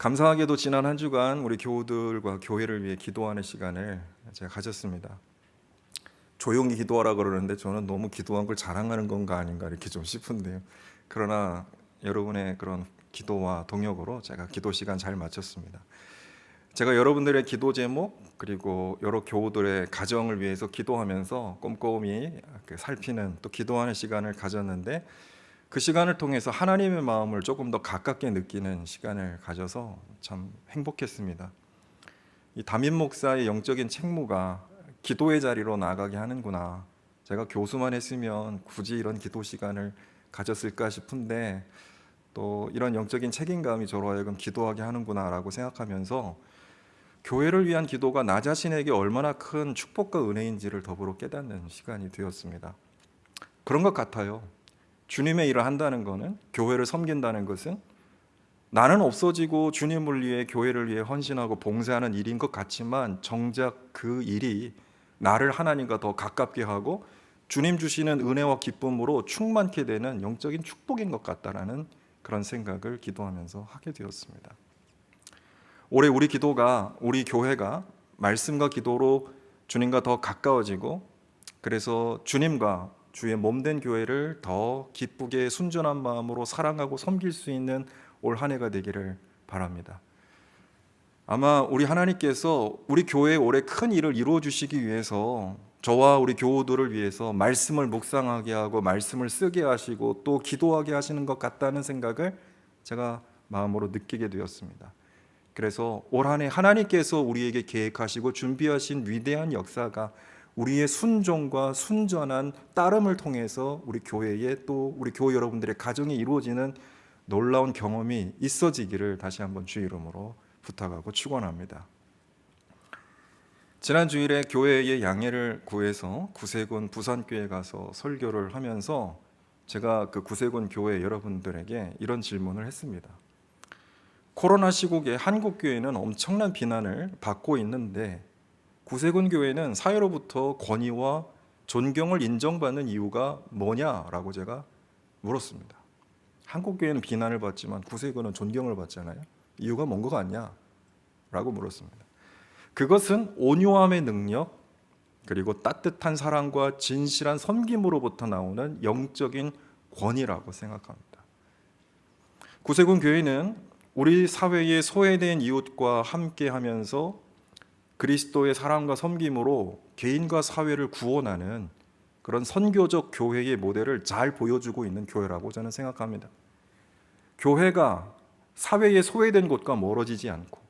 감사하게도 지난 한 주간 우리 교우들과 교회를 위해 기도하는 시간을 제가 가졌습니다. 조용히 기도하라 그러는데 저는 너무 기도한 걸 자랑하는 건가 아닌가 이렇게 좀 싶은데요. 그러나 여러분의 그런 기도와 동역으로 제가 기도 시간 잘 마쳤습니다. 제가 여러분들의 기도 제목 그리고 여러 교우들의 가정을 위해서 기도하면서 꼼꼼히 살피는 또 기도하는 시간을 가졌는데, 그 시간을 통해서 하나님의 마음을 조금 더 가깝게 느끼는 시간을 가져서 참 행복했습니다. 이 담임 목사의 영적인 책무가 기도의 자리로 나가게 하는구나. 제가 교수만 했으면 굳이 이런 기도 시간을 가졌을까 싶은데 또 이런 영적인 책임감이 저로 하여금 기도하게 하는구나라고 생각하면서 교회를 위한 기도가 나 자신에게 얼마나 큰 축복과 은혜인지를 더불어 깨닫는 시간이 되었습니다. 그런 것 같아요. 주님의 일을 한다는 것은, 교회를 섬긴다는 것은 나는 없어지고 주님을 위해 교회를 위해 헌신하고 봉사하는 일인 것 같지만 정작 그 일이 나를 하나님과 더 가깝게 하고 주님 주시는 은혜와 기쁨으로 충만케 되는 영적인 축복인 것 같다라는 그런 생각을 기도하면서 하게 되었습니다. 올해 우리 기도가, 우리 교회가 말씀과 기도로 주님과 더 가까워지고, 그래서 주님과 주의 몸된 교회를 더 기쁘게 순전한 마음으로 사랑하고 섬길 수 있는 올 한 해가 되기를 바랍니다. 아마 우리 하나님께서 우리 교회에 올해 큰 일을 이루어 주시기 위해서 저와 우리 교우들을 위해서 말씀을 묵상하게 하고 말씀을 쓰게 하시고 또 기도하게 하시는 것 같다는 생각을 제가 마음으로 느끼게 되었습니다. 그래서 올 한 해 하나님께서 우리에게 계획하시고 준비하신 위대한 역사가 우리의 순종과 순전한 따름을 통해서 우리 교회에 또 우리 교회 여러분들의 가정에 이루어지는 놀라운 경험이 있어지기를 다시 한번 주의 이름으로 부탁하고 축원합니다. 지난 주일에 교회의 양해를 구해서 구세군 부산교회 가서 설교를 하면서 제가 그 구세군 교회 여러분들에게 이런 질문을 했습니다. 코로나 시국에 한국 교회는 엄청난 비난을 받고 있는데 구세군 교회는 사회로부터 권위와 존경을 인정받는 이유가 뭐냐라고 제가 물었습니다. 한국 교회는 비난을 받지만 구세군은 존경을 받잖아요. 이유가 뭔 것 같냐? 라고 물었습니다. 그것은 온유함의 능력, 그리고 따뜻한 사랑과 진실한 섬김으로부터 나오는 영적인 권위라고 생각합니다. 구세군 교회는 우리 사회의 소외된 이웃과 함께 하면서 그리스도의 사랑과 섬김으로 개인과 사회를 구원하는 그런 선교적 교회의 모델을 잘 보여주고 있는 교회라고 저는 생각합니다. 교회가 사회의 소외된 곳과 멀어지지 않고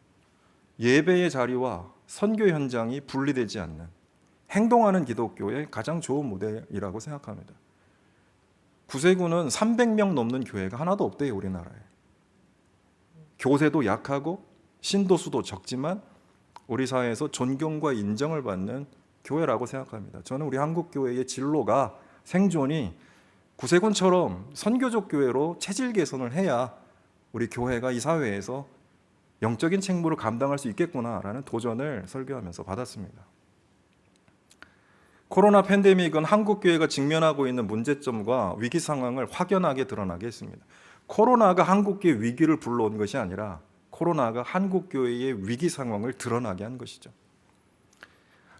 예배의 자리와 선교 현장이 분리되지 않는 행동하는 기독교의 가장 좋은 모델이라고 생각합니다. 구세군은 300명 넘는 교회가 하나도 없대요, 우리나라에. 교세도 약하고 신도수도 적지만 우리 사회에서 존경과 인정을 받는 교회라고 생각합니다. 저는 우리 한국교회의 진로가, 생존이 구세군처럼 선교적 교회로 체질 개선을 해야 우리 교회가 이 사회에서 영적인 책무를 감당할 수 있겠구나라는 도전을 설교하면서 받았습니다. 코로나 팬데믹은 한국교회가 직면하고 있는 문제점과 위기 상황을 확연하게 드러나게 했습니다. 코로나가 한국교회 위기를 불러온 것이 아니라 코로나가 한국교회의 위기 상황을 드러나게 한 것이죠.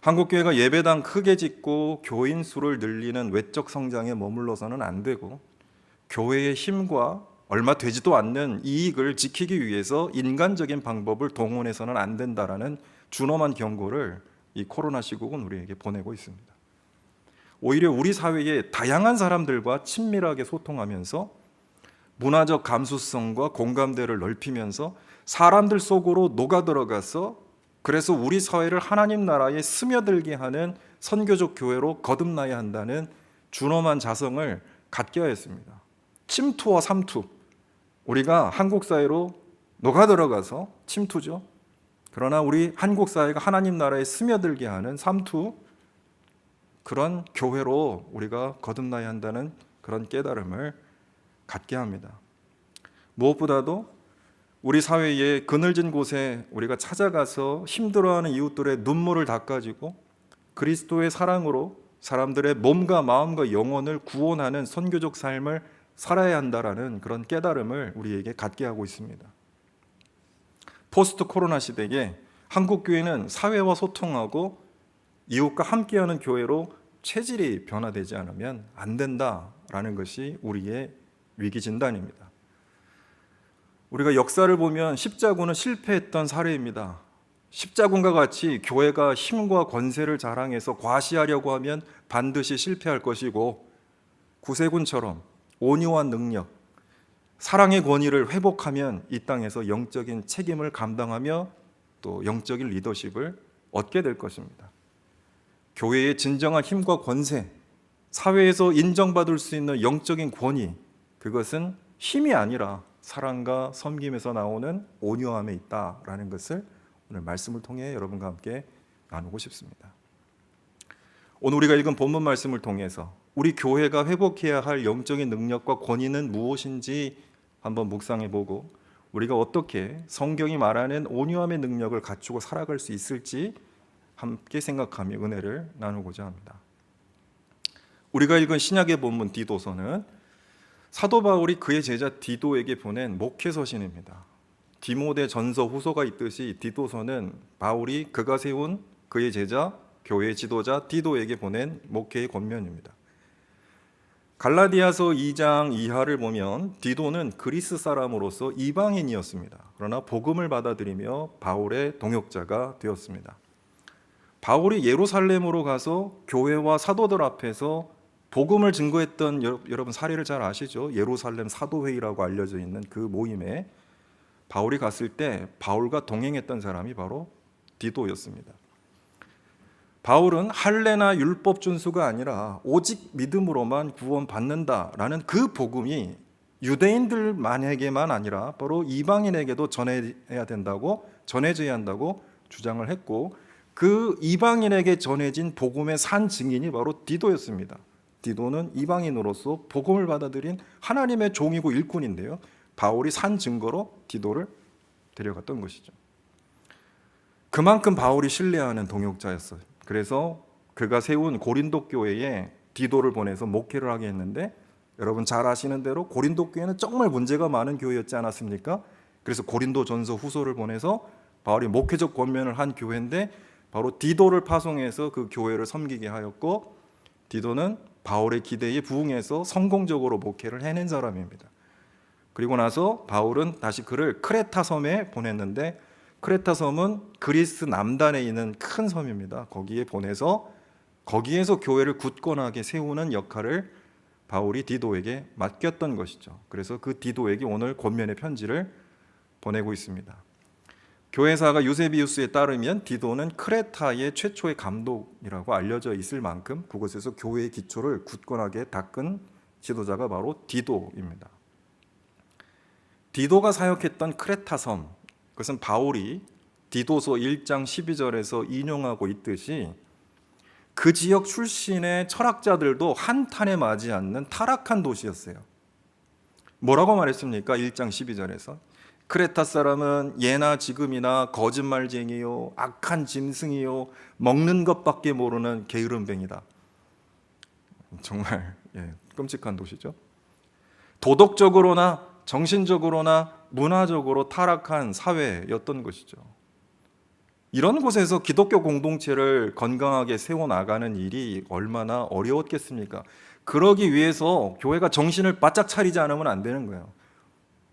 한국교회가 예배당 크게 짓고 교인 수를 늘리는 외적 성장에 머물러서는 안 되고, 교회의 힘과 얼마 되지도 않는 이익을 지키기 위해서 인간적인 방법을 동원해서는 안 된다라는 준엄한 경고를 이 코로나 시국은 우리에게 보내고 있습니다. 오히려 우리 사회의 다양한 사람들과 친밀하게 소통하면서 문화적 감수성과 공감대를 넓히면서 사람들 속으로 녹아들어가서 그래서 우리 사회를 하나님 나라에 스며들게 하는 선교적 교회로 거듭나야 한다는 준엄한 자성을 갖게 하였습니다. 침투와 삼투, 우리가 한국 사회로 녹아들어가서 침투죠. 그러나 우리 한국 사회가 하나님 나라에 스며들게 하는 삼투, 그런 교회로 우리가 거듭나야 한다는 그런 깨달음을 갖게 합니다. 무엇보다도 우리 사회의 그늘진 곳에 우리가 찾아가서 힘들어하는 이웃들의 눈물을 닦아주고 그리스도의 사랑으로 사람들의 몸과 마음과 영혼을 구원하는 선교적 삶을 살아야 한다라는 그런 깨달음을 우리에게 갖게 하고 있습니다. 포스트 코로나 시대에 한국 교회는 사회와 소통하고 이웃과 함께하는 교회로 체질이 변화되지 않으면 안 된다라는 것이 우리의 위기 진단입니다. 우리가 역사를 보면 십자군은 실패했던 사례입니다. 십자군과 같이 교회가 힘과 권세를 자랑해서 과시하려고 하면 반드시 실패할 것이고, 구세군처럼 온유와 능력, 사랑의 권위를 회복하면 이 땅에서 영적인 책임을 감당하며 또 영적인 리더십을 얻게 될 것입니다. 교회의 진정한 힘과 권세, 사회에서 인정받을 수 있는 영적인 권위, 그것은 힘이 아니라 사랑과 섬김에서 나오는 온유함에 있다라는 것을 오늘 말씀을 통해 여러분과 함께 나누고 싶습니다. 오늘 우리가 읽은 본문 말씀을 통해서 우리 교회가 회복해야 할 영적인 능력과 권위는 무엇인지 한번 묵상해보고, 우리가 어떻게 성경이 말하는 온유함의 능력을 갖추고 살아갈 수 있을지 함께 생각하며 은혜를 나누고자 합니다. 우리가 읽은 신약의 본문 디도서는 사도 바울이 그의 제자 디도에게 보낸 목회서신입니다. 디모데 전서 후서가 있듯이 디도서는 바울이 그가 세운 그의 제자 교회 지도자 디도에게 보낸 목회의 권면입니다. 갈라디아서 2장 이하를 보면 디도는 그리스 사람으로서 이방인이었습니다. 그러나 복음을 받아들이며 바울의 동역자가 되었습니다. 바울이 예루살렘으로 가서 교회와 사도들 앞에서 복음을 증거했던 여러분 사례를 잘 아시죠? 예루살렘 사도회의라고 알려져 있는 그 모임에 바울이 갔을 때 바울과 동행했던 사람이 바로 디도였습니다. 바울은 할례나 율법 준수가 아니라 오직 믿음으로만 구원받는다라는 그 복음이 유대인들만에게만 아니라 바로 이방인에게도 전해져야 한다고 주장을 했고, 그 이방인에게 전해진 복음의 산 증인이 바로 디도였습니다. 디도는 이방인으로서 복음을 받아들인 하나님의 종이고 일꾼인데요, 바울이 산 증거로 디도를 데려갔던 것이죠. 그만큼 바울이 신뢰하는 동역자였어요. 그래서 그가 세운 고린도 교회에 디도를 보내서 목회를 하게 했는데, 여러분 잘 아시는 대로 고린도 교회는 정말 문제가 많은 교회였지 않았습니까? 그래서 고린도 전서 후서를 보내서 바울이 목회적 권면을 한 교회인데, 바로 디도를 파송해서 그 교회를 섬기게 하였고, 디도는 바울의 기대에 부응해서 성공적으로 목회를 해낸 사람입니다. 그리고 나서 바울은 다시 그를 크레타 섬에 보냈는데, 크레타 섬은 그리스 남단에 있는 큰 섬입니다. 거기에 보내서 거기에서 교회를 굳건하게 세우는 역할을 바울이 디도에게 맡겼던 것이죠. 그래서 그 디도에게 오늘 권면의 편지를 보내고 있습니다. 교회사가 유세비우스에 따르면 디도는 크레타의 최초의 감독이라고 알려져 있을 만큼 그곳에서 교회의 기초를 굳건하게 닦은 지도자가 바로 디도입니다. 디도가 사역했던 크레타 섬, 그것은 바울이 디도서 1장 12절에서 인용하고 있듯이 그 지역 출신의 철학자들도 한탄에 맞지 않는 타락한 도시였어요. 뭐라고 말했습니까? 1장 12절에서 크레타 사람은 예나 지금이나 거짓말쟁이요, 악한 짐승이요, 먹는 것밖에 모르는 게으름뱅이다. 정말 끔찍한 도시죠. 도덕적으로나 정신적으로나 문화적으로 타락한 사회였던 것이죠. 이런 곳에서 기독교 공동체를 건강하게 세워나가는 일이 얼마나 어려웠겠습니까? 그러기 위해서 교회가 정신을 바짝 차리지 않으면 안 되는 거예요.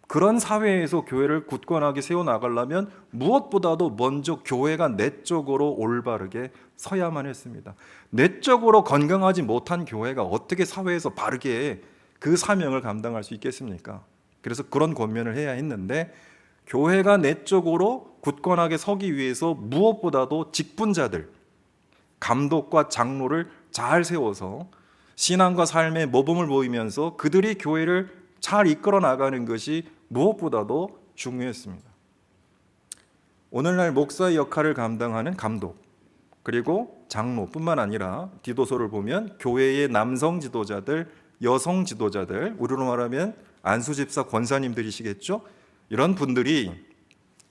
그런 사회에서 교회를 굳건하게 세워나가려면 무엇보다도 먼저 교회가 내적으로 올바르게 서야만 했습니다. 내적으로 건강하지 못한 교회가 어떻게 사회에서 바르게 그 사명을 감당할 수 있겠습니까? 그래서 그런 권면을 해야 했는데, 교회가 내적으로 굳건하게 서기 위해서 무엇보다도 직분자들, 감독과 장로를 잘 세워서 신앙과 삶의 모범을 보이면서 그들이 교회를 잘 이끌어 나가는 것이 무엇보다도 중요했습니다. 오늘날 목사의 역할을 감당하는 감독, 그리고 장로뿐만 아니라 디도서를 보면 교회의 남성 지도자들, 여성 지도자들, 우리로 말하면 안수 집사 권사님들이시겠죠? 이런 분들이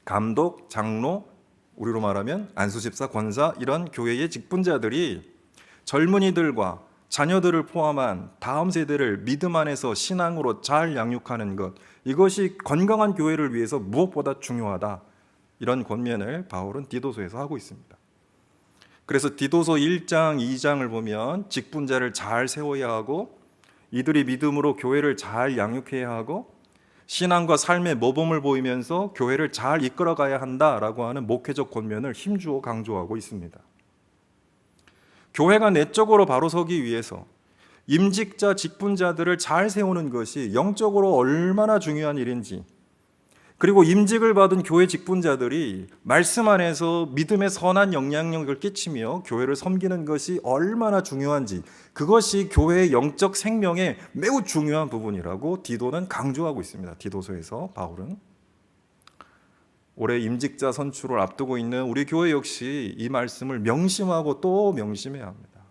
감독, 장로, 우리로 말하면 안수 집사 권사, 이런 교회의 직분자들이 젊은이들과 자녀들을 포함한 다음 세대를 믿음 안에서 신앙으로 잘 양육하는 것, 이것이 건강한 교회를 위해서 무엇보다 중요하다. 이런 권면을 바울은 디도서에서 하고 있습니다. 그래서 디도서 1장, 2장을 보면 직분자를 잘 세워야 하고 이들이 믿음으로 교회를 잘 양육해야 하고 신앙과 삶의 모범을 보이면서 교회를 잘 이끌어가야 한다라고 하는 목회적 권면을 힘주어 강조하고 있습니다. 교회가 내적으로 바로 서기 위해서 임직자, 직분자들을 잘 세우는 것이 영적으로 얼마나 중요한 일인지, 그리고 임직을 받은 교회 직분자들이 말씀 안에서 믿음의 선한 영향력을 끼치며 교회를 섬기는 것이 얼마나 중요한지, 그것이 교회의 영적 생명의 매우 중요한 부분이라고 디도는 강조하고 있습니다. 디도서에서 바울은 올해 임직자 선출을 앞두고 있는 우리 교회 역시 이 말씀을 명심하고 또 명심해야 합니다.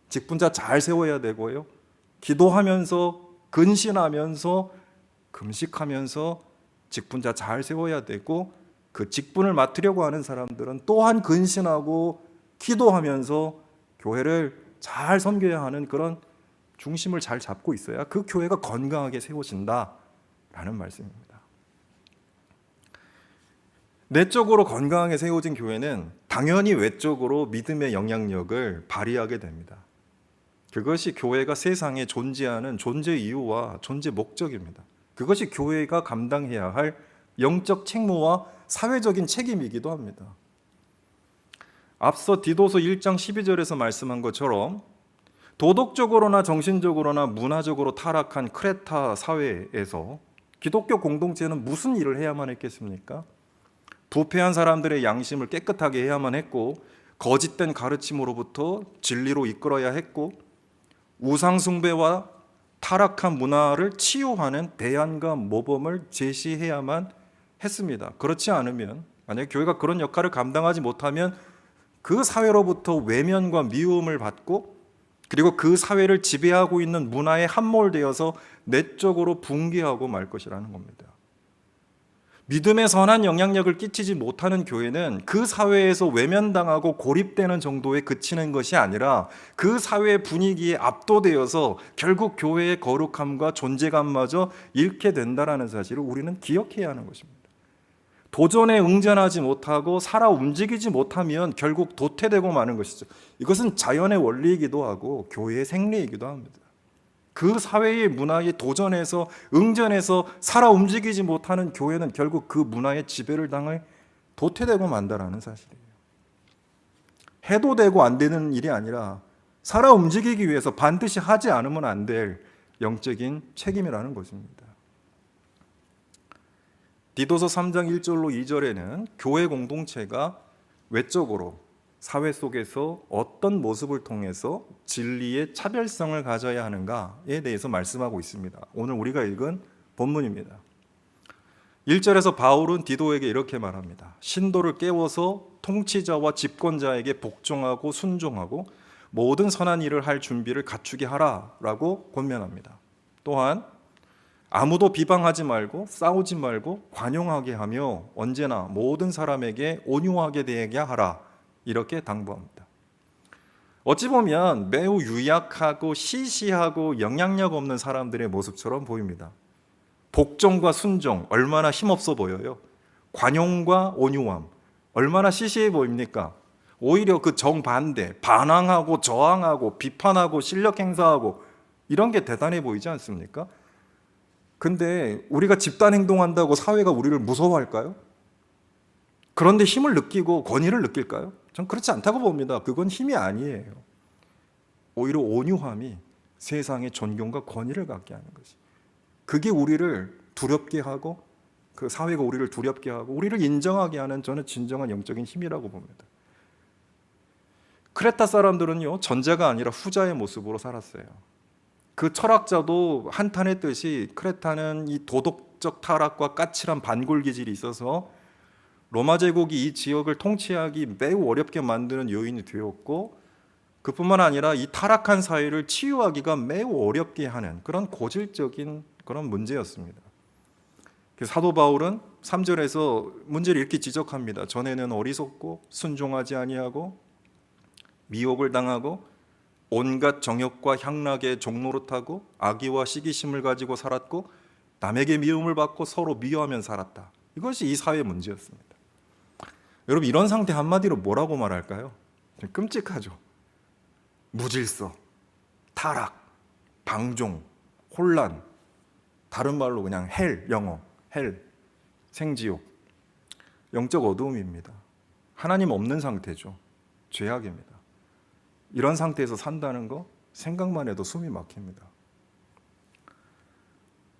직분자 잘 세워야 되고요, 기도하면서 근신하면서 금식하면서 직분자 잘 세워야 되고, 그 직분을 맡으려고 하는 사람들은 또한 근신하고 기도하면서 교회를 잘 섬겨야 하는 그런 중심을 잘 잡고 있어야 그 교회가 건강하게 세워진다라는 말씀입니다. 내적으로 건강하게 세워진 교회는 당연히 외적으로 믿음의 영향력을 발휘하게 됩니다. 그것이 교회가 세상에 존재하는 존재 이유와 존재 목적입니다. 그것이 교회가 감당해야 할 영적 책무와 사회적인 책임이기도 합니다. 앞서 디도서 1장 12절에서 말씀한 것처럼 도덕적으로나 정신적으로나 문화적으로 타락한 크레타 사회에서 기독교 공동체는 무슨 일을 해야만 했겠습니까? 부패한 사람들의 양심을 깨끗하게 해야만 했고, 거짓된 가르침으로부터 진리로 이끌어야 했고, 우상 숭배와 타락한 문화를 치유하는 대안과 모범을 제시해야만 했습니다. 그렇지 않으면, 만약 교회가 그런 역할을 감당하지 못하면 그 사회로부터 외면과 미움을 받고, 그리고 그 사회를 지배하고 있는 문화에 함몰되어서 내적으로 붕괴하고 말 것이라는 겁니다. 믿음의 선한 영향력을 끼치지 못하는 교회는 그 사회에서 외면당하고 고립되는 정도에 그치는 것이 아니라 그 사회의 분위기에 압도되어서 결국 교회의 거룩함과 존재감마저 잃게 된다는 사실을 우리는 기억해야 하는 것입니다. 도전에 응전하지 못하고 살아 움직이지 못하면 결국 도태되고 마는 것이죠. 이것은 자연의 원리이기도 하고 교회의 생리이기도 합니다. 그 사회의 문화에 도전해서 응전해서 살아 움직이지 못하는 교회는 결국 그 문화의 지배를 당해 도태되고 만다라는 사실이에요. 해도 되고 안 되는 일이 아니라 살아 움직이기 위해서 반드시 하지 않으면 안 될 영적인 책임이라는 것입니다. 디도서 3장 1절로 2절에는 교회 공동체가 외적으로 사회 속에서 어떤 모습을 통해서 진리의 차별성을 가져야 하는가에 대해서 말씀하고 있습니다. 오늘 우리가 읽은 본문입니다. 1절에서 바울은 디도에게 이렇게 말합니다. 신도를 깨워서 통치자와 집권자에게 복종하고 순종하고 모든 선한 일을 할 준비를 갖추게 하라라고 권면합니다. 또한 아무도 비방하지 말고 싸우지 말고 관용하게 하며 언제나 모든 사람에게 온유하게 대하게 하라, 이렇게 당부합니다. 어찌 보면 매우 유약하고 시시하고 영향력 없는 사람들의 모습처럼 보입니다. 복종과 순종, 얼마나 힘없어 보여요. 관용과 온유함, 얼마나 시시해 보입니까? 오히려 그 정반대, 반항하고 저항하고 비판하고 실력 행사하고 이런 게 대단해 보이지 않습니까? 근데 우리가 집단 행동한다고 사회가 우리를 무서워할까요? 그런데 힘을 느끼고 권위를 느낄까요? 전 그렇지 않다고 봅니다. 그건 힘이 아니에요. 오히려 온유함이 세상의 존경과 권위를 갖게 하는 것이, 그게 우리를 두렵게 하고 그 사회가 우리를 두렵게 하고 우리를 인정하게 하는, 저는 진정한 영적인 힘이라고 봅니다. 크레타 사람들은요, 전자가 아니라 후자의 모습으로 살았어요. 그 철학자도 한탄했듯이 크레타는 이 도덕적 타락과 까칠한 반골 기질이 있어서 로마 제국이 이 지역을 통치하기 매우 어렵게 만드는 요인이 되었고, 그뿐만 아니라 이 타락한 사회를 치유하기가 매우 어렵게 하는 그런 고질적인 그런 문제였습니다. 사도 바울은 3절에서 문제를 이렇게 지적합니다. 전에는 어리석고 순종하지 아니하고 미혹을 당하고 온갖 정욕과 향락의 종노릇하고 악의와 시기심을 가지고 살았고 남에게 미움을 받고 서로 미워하며 살았다. 이것이 이 사회의 문제였습니다. 여러분, 이런 상태 한마디로 뭐라고 말할까요? 끔찍하죠. 무질서, 타락, 방종, 혼란, 다른 말로 그냥 영어 헬, 생지옥, 영적 어두움입니다. 하나님 없는 상태죠. 죄악입니다. 이런 상태에서 산다는 거 생각만 해도 숨이 막힙니다.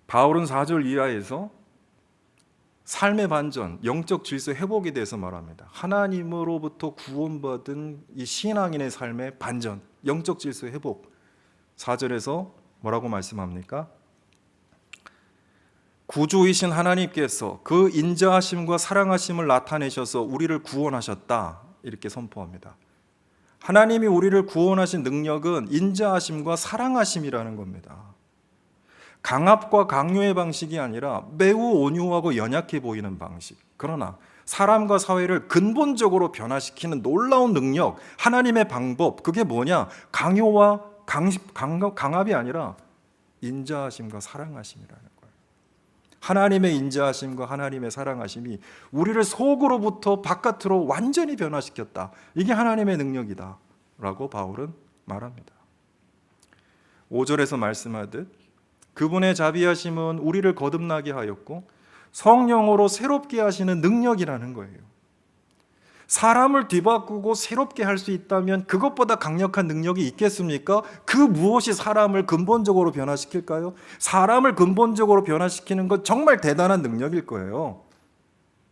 바울은 4절 이하에서 삶의 반전, 영적 질서 회복에 대해서 말합니다. 하나님으로부터 구원받은 이 신앙인의 삶의 반전, 영적 질서 회복. 4절에서 뭐라고 말씀합니까? 구주이신 하나님께서 그 인자하심과 사랑하심을 나타내셔서 우리를 구원하셨다. 이렇게 선포합니다. 하나님이 우리를 구원하신 능력은 인자하심과 사랑하심이라는 겁니다. 강압과 강요의 방식이 아니라 매우 온유하고 연약해 보이는 방식. 그러나 사람과 사회를 근본적으로 변화시키는 놀라운 능력, 하나님의 방법, 그게 뭐냐? 강요와 강압이 아니라 인자하심과 사랑하심이라는 거예요. 하나님의 인자하심과 하나님의 사랑하심이 우리를 속으로부터 바깥으로 완전히 변화시켰다. 이게 하나님의 능력이다 라고 바울은 말합니다. 5절에서 말씀하듯 그분의 자비하심은 우리를 거듭나게 하였고 성령으로 새롭게 하시는 능력이라는 거예요. 사람을 뒤바꾸고 새롭게 할 수 있다면 그것보다 강력한 능력이 있겠습니까? 그 무엇이 사람을 근본적으로 변화시킬까요? 사람을 근본적으로 변화시키는 건 정말 대단한 능력일 거예요.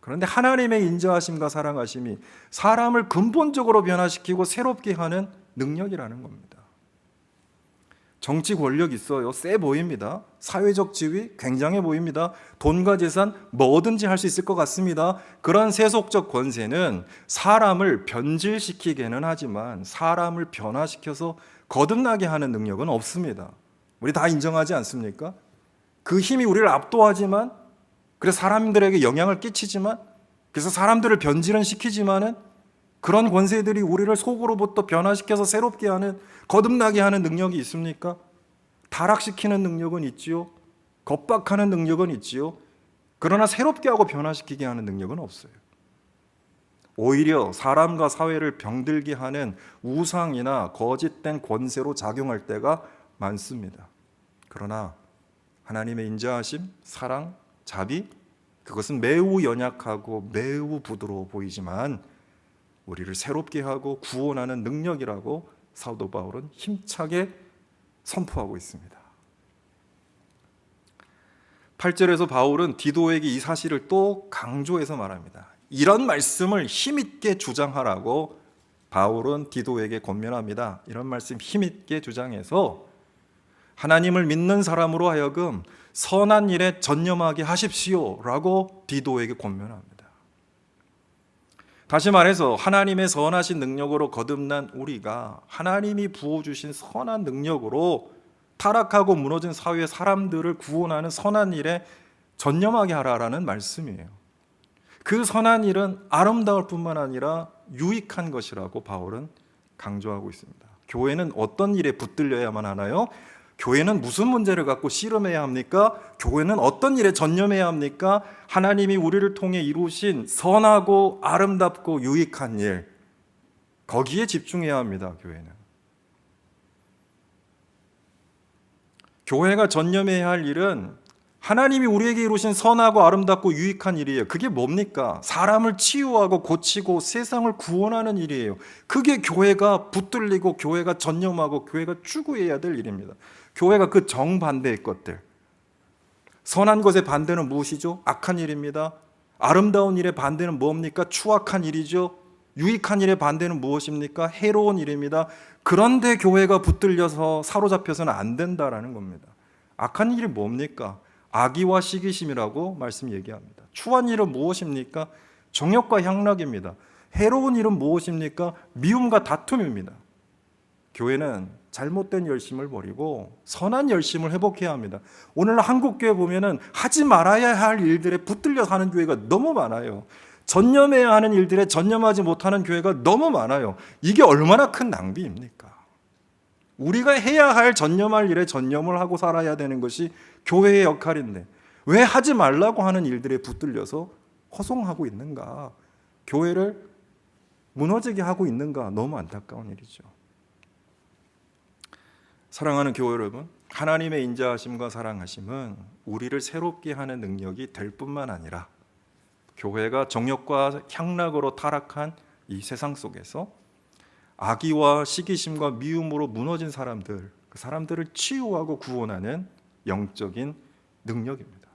그런데 하나님의 인자하심과 사랑하심이 사람을 근본적으로 변화시키고 새롭게 하는 능력이라는 겁니다. 정치 권력 있어요. 세 보입니다. 사회적 지위 굉장해 보입니다. 돈과 재산 뭐든지 할 수 있을 것 같습니다. 그런 세속적 권세는 사람을 변질시키게는 하지만 사람을 변화시켜서 거듭나게 하는 능력은 없습니다. 우리 다 인정하지 않습니까? 그 힘이 우리를 압도하지만, 그래서 사람들에게 영향을 끼치지만, 그래서 사람들을 변질은 시키지만은 그런 권세들이 우리를 속으로부터 변화시켜서 새롭게 하는, 거듭나게 하는 능력이 있습니까? 타락시키는 능력은 있지요. 겁박하는 능력은 있지요. 그러나 새롭게 하고 변화시키게 하는 능력은 없어요. 오히려 사람과 사회를 병들게 하는 우상이나 거짓된 권세로 작용할 때가 많습니다. 그러나 하나님의 인자하심, 사랑, 자비, 그것은 매우 연약하고 매우 부드러워 보이지만 우리를 새롭게 하고 구원하는 능력이라고 사도 바울은 힘차게 선포하고 있습니다. 8절에서 바울은 디도에게 이 사실을 또 강조해서 말합니다. 이런 말씀을 힘있게 주장하라고 바울은 디도에게 권면합니다. 이런 말씀 힘있게 주장해서 하나님을 믿는 사람으로 하여금 선한 일에 전념하게 하십시오 라고 디도에게 권면합니다. 다시 말해서 하나님의 선하신 능력으로 거듭난 우리가 하나님이 부어주신 선한 능력으로 타락하고 무너진 사회의 사람들을 구원하는 선한 일에 전념하게 하라라는 말씀이에요. 그 선한 일은 아름다울 뿐만 아니라 유익한 것이라고 바울은 강조하고 있습니다. 교회는 어떤 일에 붙들려야만 하나요? 교회는 무슨 문제를 갖고 씨름해야 합니까? 교회는 어떤 일에 전념해야 합니까? 하나님이 우리를 통해 이루신 선하고 아름답고 유익한 일, 거기에 집중해야 합니다. 교회는. 교회가 전념해야 할 일은 하나님이 우리에게 이루신 선하고 아름답고 유익한 일이에요. 그게 뭡니까? 사람을 치유하고 고치고 세상을 구원하는 일이에요. 그게 교회가 붙들리고 교회가 전념하고 교회가 추구해야 될 일입니다. 교회가 그 정반대의 것들, 선한 것의 반대는 무엇이죠? 악한 일입니다. 아름다운 일의 반대는 뭡니까? 추악한 일이죠. 유익한 일의 반대는 무엇입니까? 해로운 일입니다. 그런데 교회가 붙들려서 사로잡혀서는 안 된다라는 겁니다. 악한 일이 뭡니까? 악의와 시기심이라고 말씀 얘기합니다. 추한 일은 무엇입니까? 정욕과 향락입니다. 해로운 일은 무엇입니까? 미움과 다툼입니다. 교회는 잘못된 열심을 버리고 선한 열심을 회복해야 합니다. 오늘 한국교회 보면은 하지 말아야 할 일들에 붙들려서 하는 교회가 너무 많아요. 전념해야 하는 일들에 전념하지 못하는 교회가 너무 많아요. 이게 얼마나 큰 낭비입니까? 우리가 해야 할 전념할 일에 전념을 하고 살아야 되는 것이 교회의 역할인데 왜 하지 말라고 하는 일들에 붙들려서 허송하고 있는가? 교회를 무너지게 하고 있는가? 너무 안타까운 일이죠. 사랑하는 교회 여러분, 하나님의 인자하심과 사랑하심은 우리를 새롭게 하는 능력이 될 뿐만 아니라 교회가 정욕과 향락으로 타락한 이 세상 속에서 악의와 시기심과 미움으로 무너진 사람들, 그 사람들을 치유하고 구원하는 영적인 능력입니다.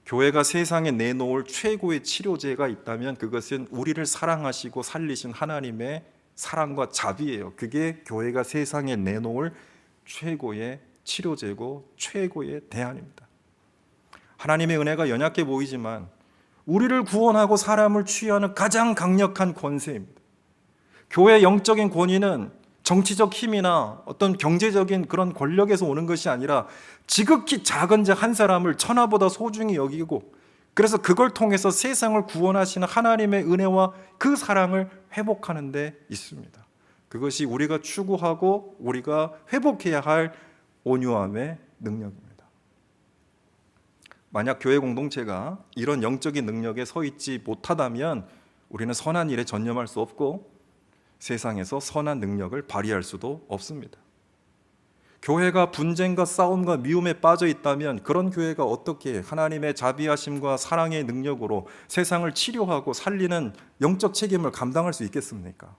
교회가 세상에 내놓을 최고의 치료제가 있다면 그것은 우리를 사랑하시고 살리신 하나님의 사랑과 자비예요. 그게 교회가 세상에 내놓을 최고의 치료제고 최고의 대안입니다. 하나님의 은혜가 연약해 보이지만 우리를 구원하고 사람을 치유하는 가장 강력한 권세입니다. 교회의 영적인 권위는 정치적 힘이나 어떤 경제적인 그런 권력에서 오는 것이 아니라 지극히 작은 자 한 사람을 천하보다 소중히 여기고, 그래서 그걸 통해서 세상을 구원하시는 하나님의 은혜와 그 사랑을 회복하는 데 있습니다. 그것이 우리가 추구하고 우리가 회복해야 할 온유함의 능력입니다. 만약 교회 공동체가 이런 영적인 능력에 서 있지 못하다면 우리는 선한 일에 전념할 수 없고 세상에서 선한 능력을 발휘할 수도 없습니다. 교회가 분쟁과 싸움과 미움에 빠져 있다면 그런 교회가 어떻게 하나님의 자비하심과 사랑의 능력으로 세상을 치료하고 살리는 영적 책임을 감당할 수 있겠습니까?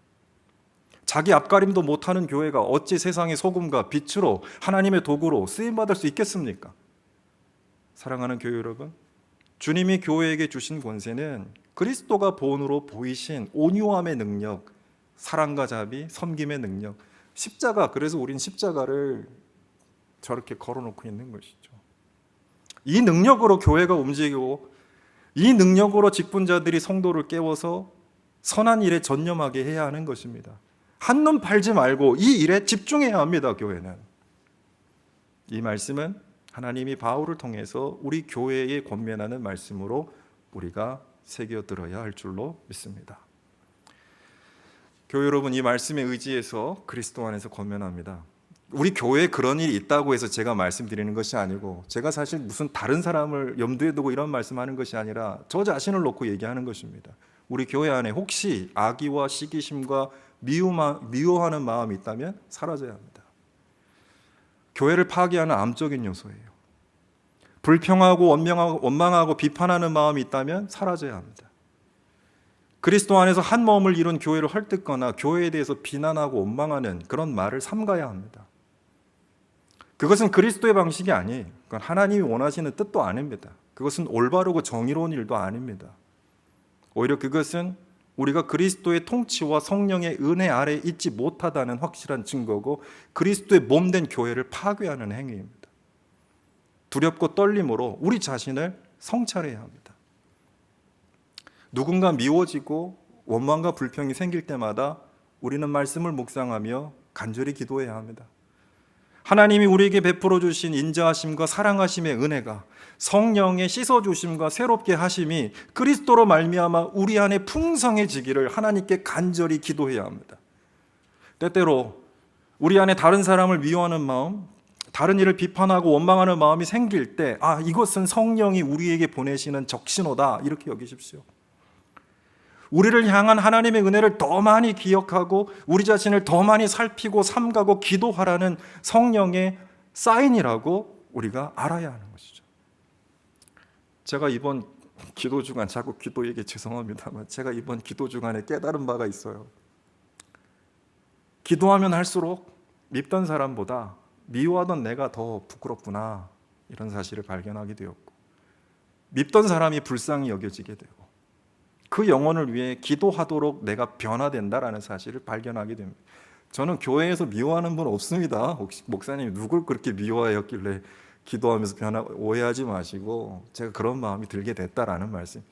자기 앞가림도 못하는 교회가 어찌 세상의 소금과 빛으로 하나님의 도구로 쓰임받을 수 있겠습니까? 사랑하는 교회 여러분, 주님이 교회에게 주신 권세는 그리스도가 본으로 보이신 온유함의 능력, 사랑과 자비, 섬김의 능력, 십자가, 그래서 우린 십자가를 저렇게 걸어놓고 있는 것이죠. 이 능력으로 교회가 움직이고 이 능력으로 직분자들이 성도를 깨워서 선한 일에 전념하게 해야 하는 것입니다. 한눈 팔지 말고 이 일에 집중해야 합니다. 교회는. 이 말씀은 하나님이 바울을 통해서 우리 교회에 권면하는 말씀으로 우리가 새겨들어야 할 줄로 믿습니다. 교회 여러분, 이 말씀에 의지해서 그리스도 안에서 권면합니다. 우리 교회에 그런 일이 있다고 해서 제가 말씀드리는 것이 아니고, 제가 사실 무슨 다른 사람을 염두에 두고 이런 말씀하는 것이 아니라 저 자신을 놓고 얘기하는 것입니다. 우리 교회 안에 혹시 악의와 시기심과 미워하는 마음이 있다면 사라져야 합니다. 교회를 파괴하는 암적인 요소예요. 불평하고 원망하고 비판하는 마음이 있다면 사라져야 합니다. 그리스도 안에서 한 몸을 이룬 교회를 헐뜯거나 교회에 대해서 비난하고 원망하는 그런 말을 삼가야 합니다. 그것은 그리스도의 방식이 아니에요. 그건 하나님이 원하시는 뜻도 아닙니다. 그것은 올바르고 정의로운 일도 아닙니다. 오히려 그것은 우리가 그리스도의 통치와 성령의 은혜 아래 있지 못하다는 확실한 증거고 그리스도의 몸된 교회를 파괴하는 행위입니다. 두렵고 떨림으로 우리 자신을 성찰해야 합니다. 누군가 미워지고 원망과 불평이 생길 때마다 우리는 말씀을 묵상하며 간절히 기도해야 합니다. 하나님이 우리에게 베풀어 주신 인자하심과 사랑하심의 은혜가 성령의 씻어주심과 새롭게 하심이 그리스도로 말미암아 우리 안에 풍성해지기를 하나님께 간절히 기도해야 합니다. 때때로 우리 안에 다른 사람을 미워하는 마음, 다른 일을 비판하고 원망하는 마음이 생길 때 이것은 성령이 우리에게 보내시는 적신호다, 이렇게 여기십시오. 우리를 향한 하나님의 은혜를 더 많이 기억하고 우리 자신을 더 많이 살피고 삼가고 기도하라는 성령의 사인이라고 우리가 알아야 하는 것이죠. 제가 이번 기도 주간, 자꾸 기도 얘기 죄송합니다만 제가 이번 기도 주간에 깨달은 바가 있어요. 기도하면 할수록 밉던 사람보다 미워하던 내가 더 부끄럽구나, 이런 사실을 발견하게 되었고, 밉던 사람이 불쌍히 여겨지게 되고 그 영혼을 위해 기도하도록 내가 변화된다라는 사실을 발견하게 됩니다. 저는 교회에서 미워하는 분 없습니다. 혹시 목사님이 누굴 그렇게 미워하였길래 기도하면서 오해하지 마시고 제가 그런 마음이 들게 됐다라는 말씀.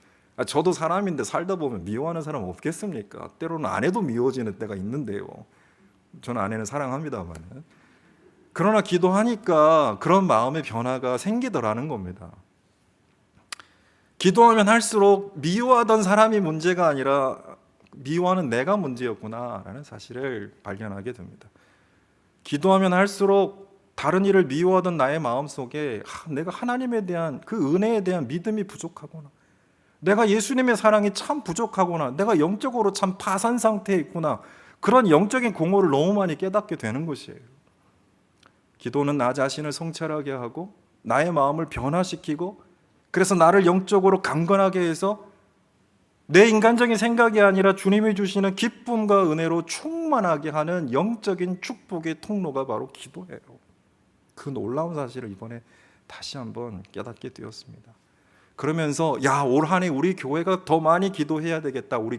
저도 사람인데 살다 보면 미워하는 사람 없겠습니까? 때로는 아내도 미워지는 때가 있는데요. 저는 아내는 사랑합니다만, 그러나 기도하니까 그런 마음의 변화가 생기더라는 겁니다. 기도하면 할수록 미워하던 사람이 문제가 아니라 미워하는 내가 문제였구나라는 사실을 발견하게 됩니다. 기도하면 할수록 다른 일을 미워하던 나의 마음속에 내가 하나님에 대한 그 은혜에 대한 믿음이 부족하구나, 내가 예수님의 사랑이 참 부족하구나, 내가 영적으로 참 파산 상태에 있구나, 그런 영적인 공허를 너무 많이 깨닫게 되는 것이에요. 기도는 나 자신을 성찰하게 하고 나의 마음을 변화시키고, 그래서 나를 영적으로 강건하게 해서 내 인간적인 생각이 아니라 주님이 주시는 기쁨과 은혜로 충만하게 하는 영적인 축복의 통로가 바로 기도예요. 그 놀라운 사실을 이번에 다시 한번 깨닫게 되었습니다. 그러면서 올 한 해 우리 교회가 더 많이 기도해야 되겠다. 우리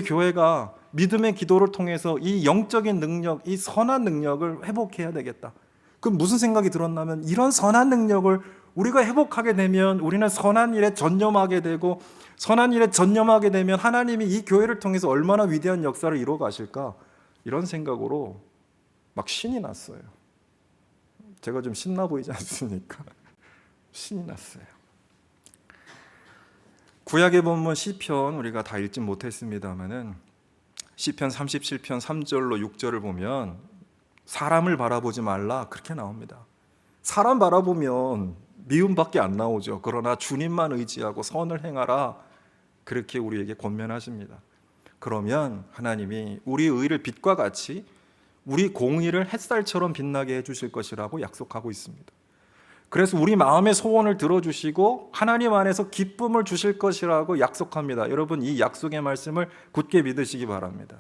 교회가 믿음의 기도를 통해서 이 영적인 능력, 이 선한 능력을 회복해야 되겠다. 그럼 무슨 생각이 들었냐면, 이런 선한 능력을 우리가 회복하게 되면 우리는 선한 일에 전념하게 되고, 선한 일에 전념하게 되면 하나님이 이 교회를 통해서 얼마나 위대한 역사를 이루어 가실까, 이런 생각으로 막 신이 났어요. 제가 좀 신나 보이지 않습니까? 신이 났어요. 구약의 본문 시편 우리가 다 읽진 못했습니다만은 시편 37편 3절로 6절을 보면 사람을 바라보지 말라, 그렇게 나옵니다. 사람 바라보면 미움밖에 안 나오죠. 그러나 주님만 의지하고 선을 행하라, 그렇게 우리에게 권면하십니다. 그러면 하나님이 우리 의를 빛과 같이 우리 공의를 햇살처럼 빛나게 해주실 것이라고 약속하고 있습니다. 그래서 우리 마음의 소원을 들어주시고 하나님 안에서 기쁨을 주실 것이라고 약속합니다. 여러분, 이 약속의 말씀을 굳게 믿으시기 바랍니다.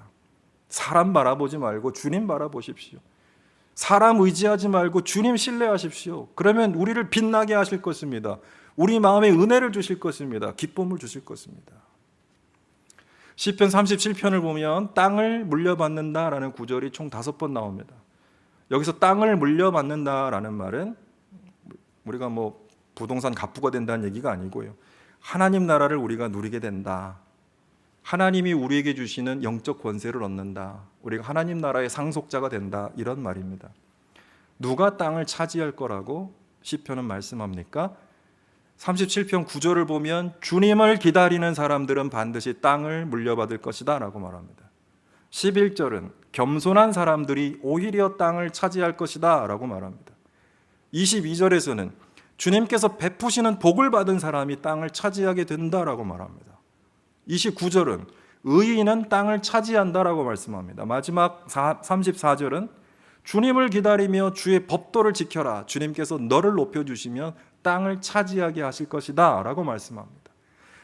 사람 바라보지 말고 주님 바라보십시오. 사람 의지하지 말고 주님 신뢰하십시오. 그러면 우리를 빛나게 하실 것입니다. 우리 마음에 은혜를 주실 것입니다. 기쁨을 주실 것입니다. 시편 37편을 보면 땅을 물려받는다라는 구절이 총 5번 나옵니다. 여기서 땅을 물려받는다라는 말은 우리가 부동산 갑부가 된다는 얘기가 아니고요, 하나님 나라를 우리가 누리게 된다, 하나님이 우리에게 주시는 영적 권세를 얻는다, 우리가 하나님 나라의 상속자가 된다, 이런 말입니다. 누가 땅을 차지할 거라고 시편은 말씀합니까? 37편 9절을 보면 주님을 기다리는 사람들은 반드시 땅을 물려받을 것이다 라고 말합니다. 11절은 겸손한 사람들이 오히려 땅을 차지할 것이다 라고 말합니다. 22절에서는 주님께서 베푸시는 복을 받은 사람이 땅을 차지하게 된다라고 말합니다. 29절은 의인은 땅을 차지한다라고 말씀합니다. 마지막 34절은 주님을 기다리며 주의 법도를 지켜라, 주님께서 너를 높여주시면 땅을 차지하게 하실 것이다 라고 말씀합니다.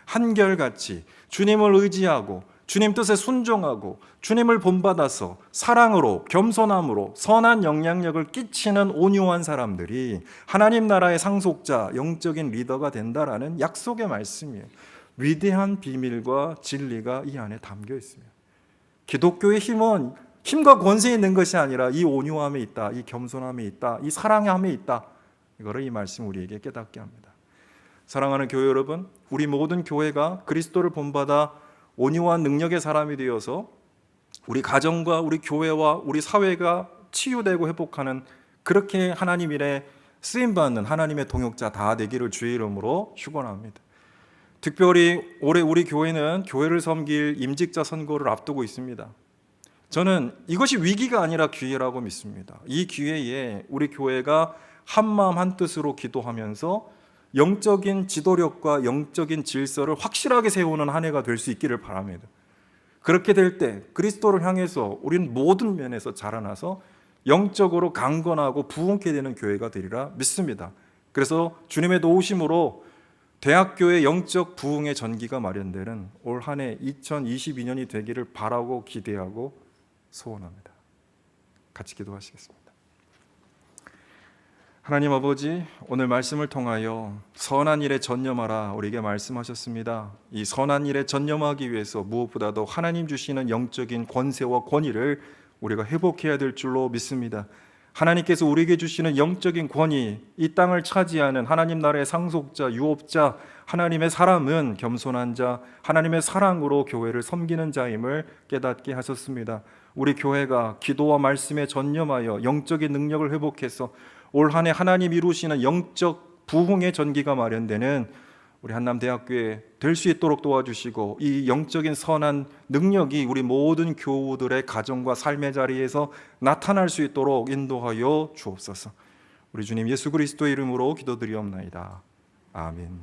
한결같이 주님을 의지하고 주님 뜻에 순종하고 주님을 본받아서 사랑으로, 겸손함으로 선한 영향력을 끼치는 온유한 사람들이 하나님 나라의 상속자, 영적인 리더가 된다라는 약속의 말씀이에요. 위대한 비밀과 진리가 이 안에 담겨 있습니다. 기독교의 힘은 힘과 권세에 있는 것이 아니라 이 온유함에 있다, 이 겸손함에 있다, 이 사랑함에 있다. 이거를 이 말씀 우리에게 깨닫게 합니다. 사랑하는 교회 여러분, 우리 모든 교회가 그리스도를 본받아 온유한 능력의 사람이 되어서 우리 가정과 우리 교회와 우리 사회가 치유되고 회복하는, 그렇게 하나님 일에 쓰임받는 하나님의 동역자 다 되기를 주의 이름으로 축원합니다. 특별히 올해 우리 교회는 교회를 섬길 임직자 선거를 앞두고 있습니다. 저는 이것이 위기가 아니라 기회라고 믿습니다. 이 기회에 우리 교회가 한마음 한뜻으로 기도하면서 영적인 지도력과 영적인 질서를 확실하게 세우는 한 해가 될 수 있기를 바랍니다. 그렇게 될 때 그리스도를 향해서 우리는 모든 면에서 자라나서 영적으로 강건하고 부흥케 되는 교회가 되리라 믿습니다. 그래서 주님의 도우심으로 대학교의 영적 부흥의 전기가 마련되는 올 한 해 2022년이 되기를 바라고 기대하고 소원합니다. 같이 기도하시겠습니다. 하나님 아버지, 오늘 말씀을 통하여 선한 일에 전념하라 우리에게 말씀하셨습니다. 이 선한 일에 전념하기 위해서 무엇보다도 하나님 주시는 영적인 권세와 권위를 우리가 회복해야 될 줄로 믿습니다. 하나님께서 우리에게 주시는 영적인 권위, 이 땅을 차지하는 하나님 나라의 상속자, 유업자, 하나님의 사람은 겸손한 자, 하나님의 사랑으로 교회를 섬기는 자임을 깨닫게 하셨습니다. 우리 교회가 기도와 말씀에 전념하여 영적인 능력을 회복해서 올 한 해 하나님 이루시는 영적 부흥의 전기가 마련되는 우리 한남대학교에 될 수 있도록 도와주시고, 이 영적인 선한 능력이 우리 모든 교우들의 가정과 삶의 자리에서 나타날 수 있도록 인도하여 주옵소서. 우리 주님 예수 그리스도의 이름으로 기도드리옵나이다. 아멘.